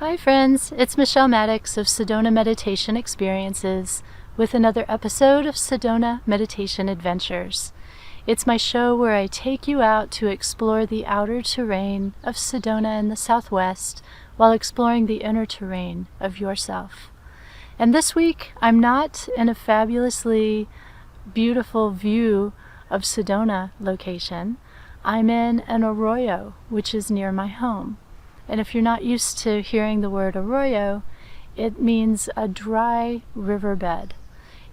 Hi friends, it's Michelle Maddox of Sedona Meditation Experiences with another episode of Sedona Meditation Adventures. It's my show where I take you out to explore the outer terrain of Sedona in the southwest while exploring the inner terrain of yourself. And this week, I'm not in a fabulously beautiful view of Sedona location. I'm in an arroyo, which is near my home. And if you're not used to hearing the word arroyo, it means a dry riverbed.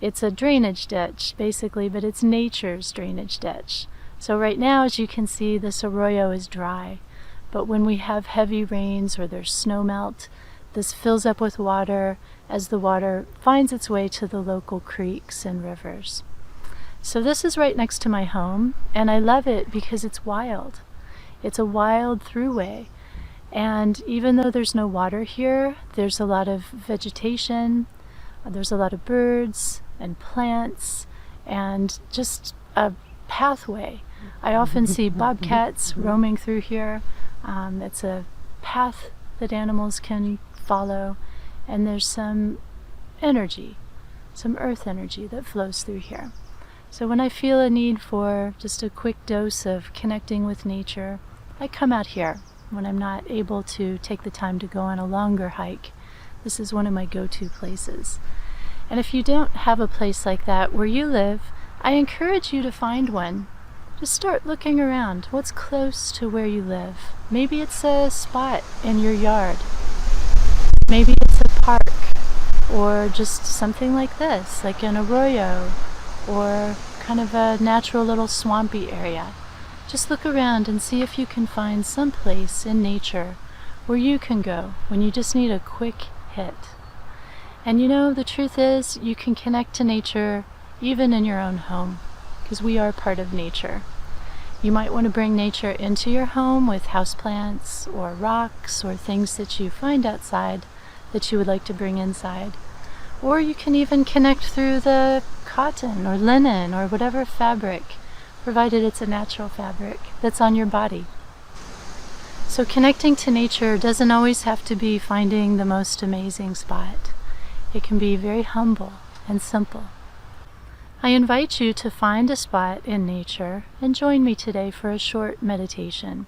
It's a drainage ditch, basically, but it's nature's drainage ditch. So right now, as you can see, this arroyo is dry. But when we have heavy rains or there's snow melt, this fills up with water as the water finds its way to the local creeks and rivers. So this is right next to my home, and I love it because it's wild. It's a wild throughway. And even though there's no water here, there's a lot of vegetation, there's a lot of birds and plants, and just a pathway. I often see bobcats roaming through here. It's a path that animals can follow, and there's some energy, some earth energy that flows through here. So when I feel a need for just a quick dose of connecting with nature, I come out here. When I'm not able to take the time to go on a longer hike, this is one of my go-to places. And if you don't have a place like that where you live, I encourage you to find one. Just start looking around. What's close to where you live? Maybe it's a spot in your yard. Maybe it's a park, or just something like this, like an arroyo, or kind of a natural little swampy area. Just look around and see if you can find some place in nature where you can go when you just need a quick hit. And you know, the truth is, you can connect to nature even in your own home, because we are part of nature. You might want to bring nature into your home with houseplants or rocks or things that you find outside that you would like to bring inside. Or you can even connect through the cotton or linen or whatever fabric, provided it's a natural fabric, that's on your body. So connecting to nature doesn't always have to be finding the most amazing spot. It can be very humble and simple. I invite you to find a spot in nature and join me today for a short meditation.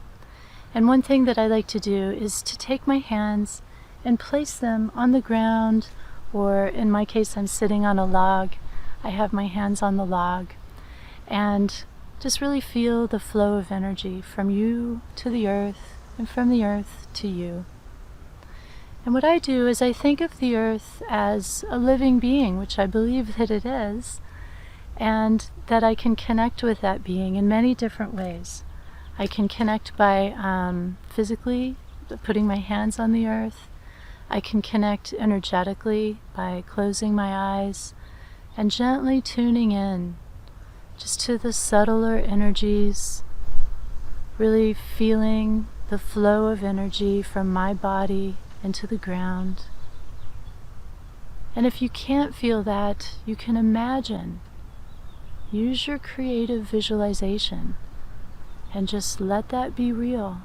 And one thing that I like to do is to take my hands and place them on the ground, or in my case, I'm sitting on a log. I have my hands on the log, and just really feel the flow of energy from you to the earth and from the earth to you. And what I do is I think of the earth as a living being, which I believe that it is, and that I can connect with that being in many different ways. I can connect by physically putting my hands on the earth. I can connect energetically by closing my eyes and gently tuning in just to the subtler energies, really feeling the flow of energy from my body into the ground. And if you can't feel that, you can imagine. Use your creative visualization and just let that be real.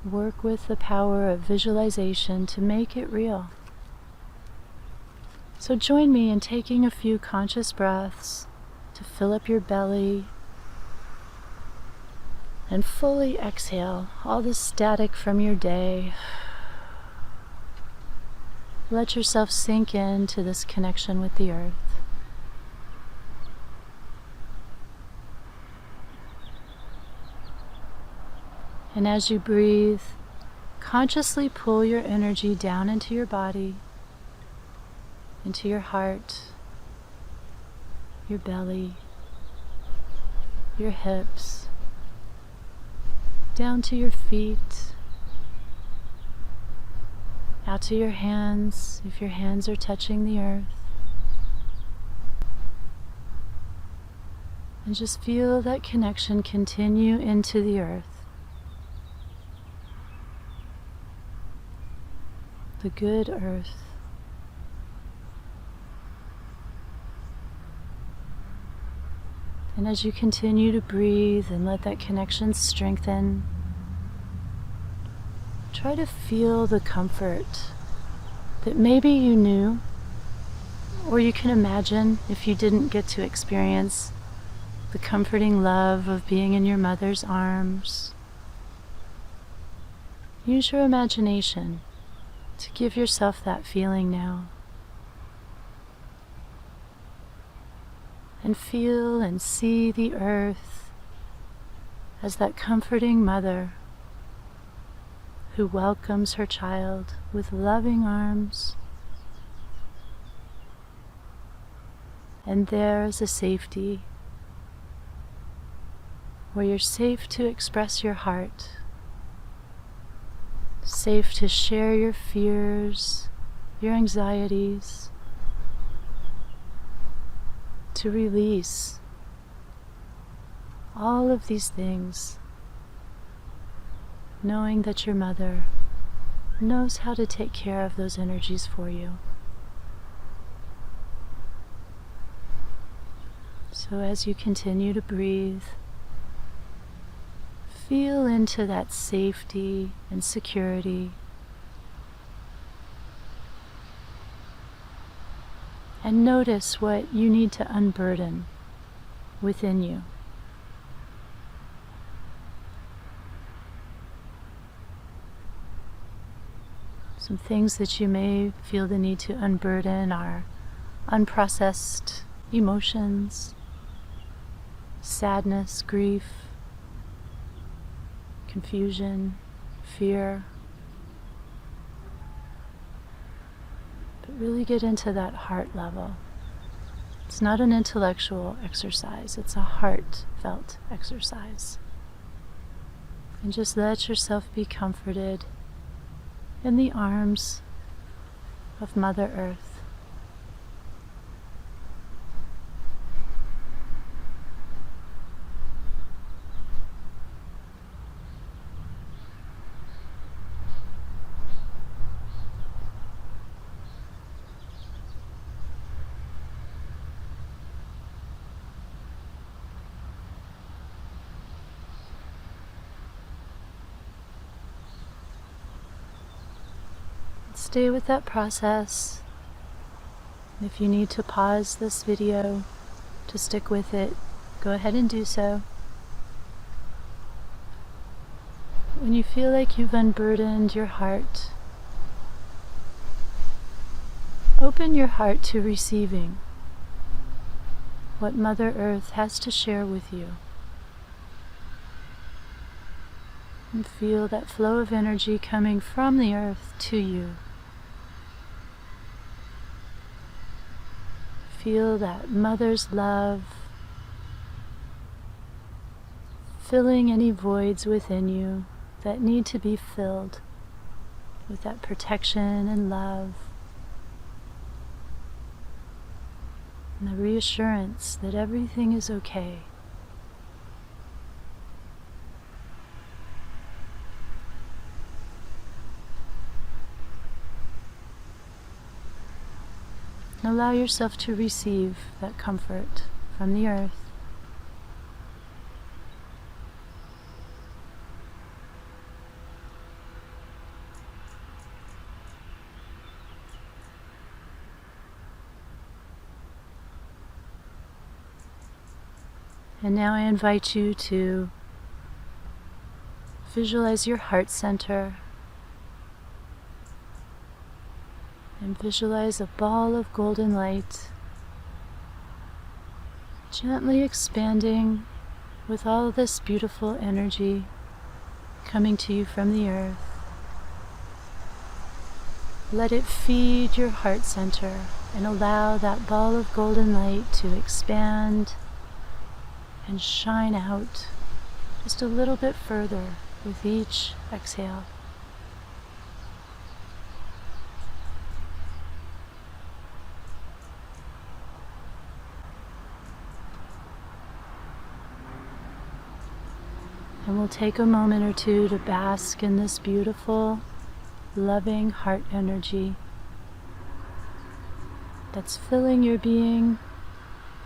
Work with the power of visualization to make it real. So join me in taking a few conscious breaths to fill up your belly and fully exhale all the static from your day. Let yourself sink into this connection with the earth. And as you breathe, consciously pull your energy down into your body, into your heart, your belly, your hips, down to your feet, out to your hands, if your hands are touching the earth. And just feel that connection continue into the earth. The good earth. And as you continue to breathe and let that connection strengthen, try try to feel the comfort that maybe you knew, or you can imagine if you didn't get to experience the comforting love of being in your mother's arms. Use your imagination to give yourself that feeling now. And feel and see the earth as that comforting mother who welcomes her child with loving arms. And there is a safety where you're safe to express your heart, safe to share your fears, your anxieties, to release all of these things, knowing that your mother knows how to take care of those energies for you. So as you continue to breathe, feel into that safety and security, and notice what you need to unburden within you. Some things that you may feel the need to unburden are unprocessed emotions, sadness, grief, confusion, fear. But really get into that heart level. It's not an intellectual exercise, it's a heartfelt exercise. And just let yourself be comforted in the arms of Mother Earth. Stay with that process. If you need to pause this video to stick with it, go ahead and do so. When you feel like you've unburdened your heart, open your heart to receiving what Mother Earth has to share with you. And feel that flow of energy coming from the earth to you. Feel that mother's love filling any voids within you that need to be filled with that protection and love, and the reassurance that everything is okay. Allow yourself to receive that comfort from the earth. And now I invite you to visualize your heart center. And visualize a ball of golden light, gently expanding with all this beautiful energy coming to you from the earth. Let it feed your heart center and allow that ball of golden light to expand and shine out just a little bit further with each exhale. And we'll take a moment or two to bask in this beautiful, loving heart energy that's filling your being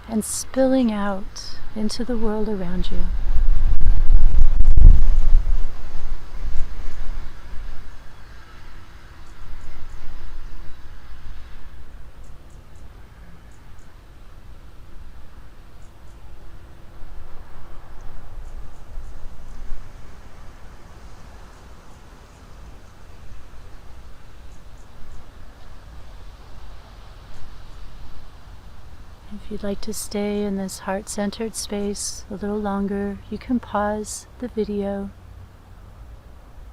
and spilling out into the world around you. If you'd like to stay in this heart-centered space a little longer, you can pause the video.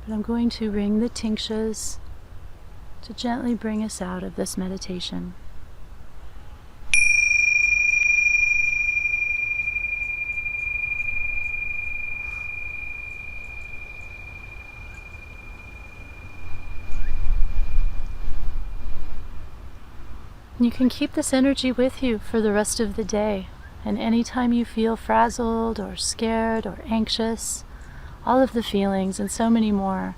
But I'm going to ring the tingshes to gently bring us out of this meditation. You can keep this energy with you for the rest of the day, and anytime you feel frazzled or scared or anxious, all of the feelings and so many more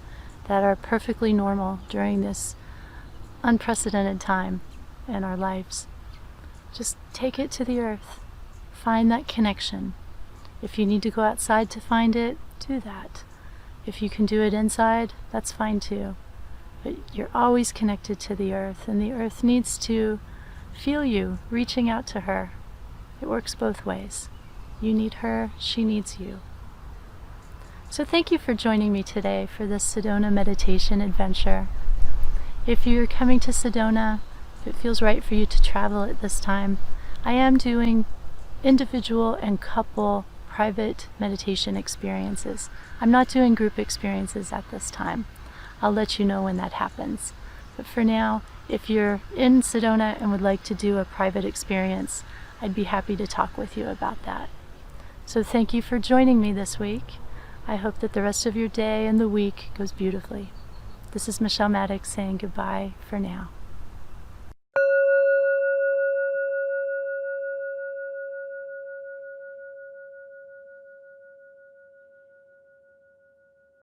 that are perfectly normal during this unprecedented time in our lives. Just take it to the earth. Find that connection. If you need to go outside to find it, do that. If you can do it inside, that's fine too. But you're always connected to the earth, and the earth needs to feel you reaching out to her. It works both ways. You need her, she needs you. So thank you for joining me today for this Sedona meditation adventure. If you're coming to Sedona, if it feels right for you to travel at this time, I am doing individual and couple private meditation experiences. I'm not doing group experiences at this time. I'll let you know when that happens. But for now, if you're in Sedona and would like to do a private experience, I'd be happy to talk with you about that. So thank you for joining me this week. I hope that the rest of your day and the week goes beautifully. This is Michelle Maddox saying goodbye for now.